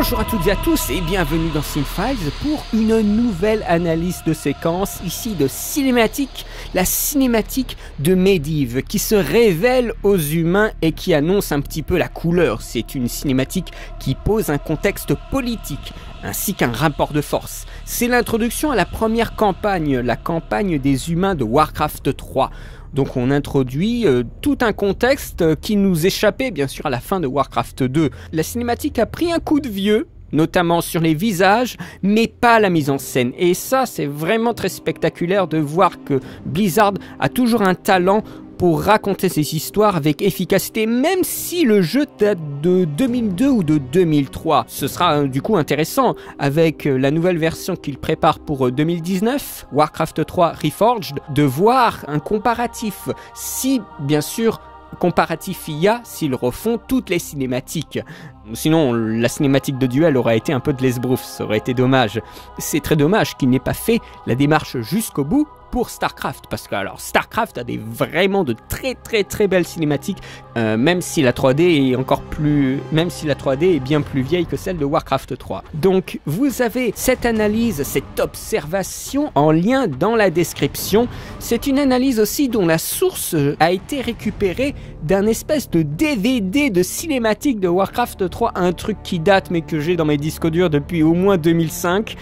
Bonjour à toutes et à tous et bienvenue dans Cinefiles pour une nouvelle analyse de séquence ici de cinématique, la cinématique de Medivh qui se révèle aux humains et qui annonce un petit peu la couleur. C'est une cinématique qui pose un contexte politique ainsi qu'un rapport de force. C'est l'introduction à la première campagne, la campagne des humains de Warcraft 3. Donc on introduit tout un contexte qui nous échappait bien sûr à la fin de Warcraft 2. La cinématique a pris un coup de vieux, notamment sur les visages, mais pas la mise en scène. Et ça, c'est vraiment très spectaculaire de voir que Blizzard a toujours un talent pour raconter ses histoires avec efficacité, même si le jeu date de 2002 ou de 2003. Ce sera du coup intéressant avec la nouvelle version qu'il prépare pour 2019, Warcraft 3 Reforged, de voir un comparatif. Si, bien sûr, comparatif il y a s'ils refont toutes les cinématiques. Sinon, la cinématique de duel aurait été un peu de l'esbrouf, ça aurait été dommage. C'est très dommage qu'il n'ait pas fait la démarche jusqu'au bout pour StarCraft, parce que alors StarCraft a vraiment de très belles cinématiques, même si la 3D est bien plus vieille que celle de Warcraft 3. Donc vous avez cette analyse, cette observation en lien dans la description. C'est une analyse aussi dont la source a été récupérée d'un espèce de DVD de cinématique de Warcraft 3, un truc qui date mais que j'ai dans mes disques durs depuis au moins 2005.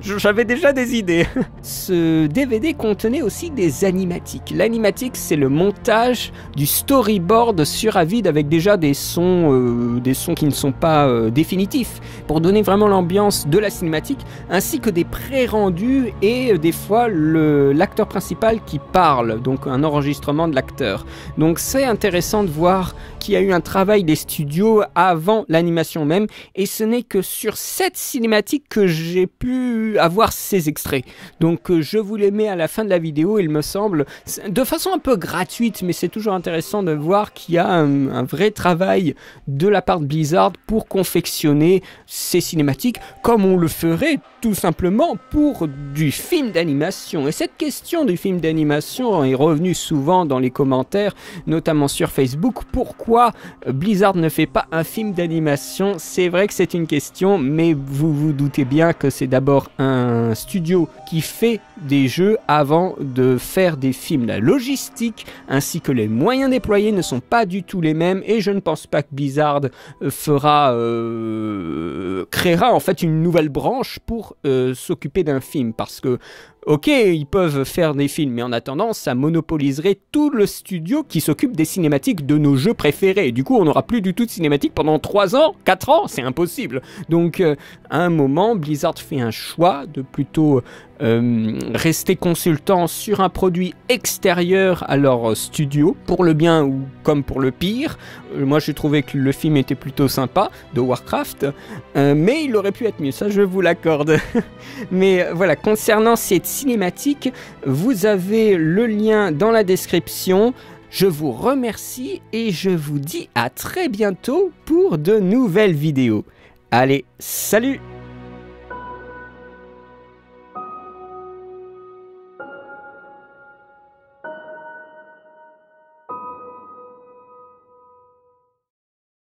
J'avais déjà des idées. Ce DVD contenait aussi des animatiques. L'animatique, c'est le montage du storyboard sur Avid avec déjà des sons qui ne sont pas définitifs, pour donner vraiment l'ambiance de la cinématique, ainsi que des pré-rendus et des fois l'acteur principal qui parle, donc un enregistrement de l'acteur. Donc c'est intéressant de voir qu'il y a eu un travail des studios avant l'animation même, et ce n'est que sur cette cinématique que j'ai pu avoir ces extraits. Donc je vous les mets à la fin de la vidéo, il me semble, de façon un peu gratuite, mais c'est toujours intéressant de voir qu'il y a un vrai travail de la part de Blizzard pour confectionner ces cinématiques, comme on le ferait tout simplement pour du film d'animation. Et cette question du film d'animation est revenue souvent dans les commentaires, notamment sur Facebook. Pourquoi Blizzard ne fait pas un film d'animation? C'est vrai que c'est une question, mais vous vous doutez bien que c'est d'abord un studio qui fait des jeux avant de faire des films. La logistique ainsi que les moyens déployés ne sont pas du tout les mêmes, et je ne pense pas que Blizzard créera en fait une nouvelle branche pour s'occuper d'un film, parce que ok, ils peuvent faire des films, mais en attendant, ça monopoliserait tout le studio qui s'occupe des cinématiques de nos jeux préférés. Du coup, on n'aura plus du tout de cinématiques pendant 3 ans, 4 ans, c'est impossible. Donc, à un moment, Blizzard fait un choix de plutôt rester consultant sur un produit extérieur à leur studio, pour le bien ou comme pour le pire. Moi, j'ai trouvé que le film était plutôt sympa, de Warcraft, mais il aurait pu être mieux, ça je vous l'accorde. Mais voilà, concernant cette cinématique, vous avez le lien dans la description. Je vous remercie et je vous dis à très bientôt pour de nouvelles vidéos. Allez, salut!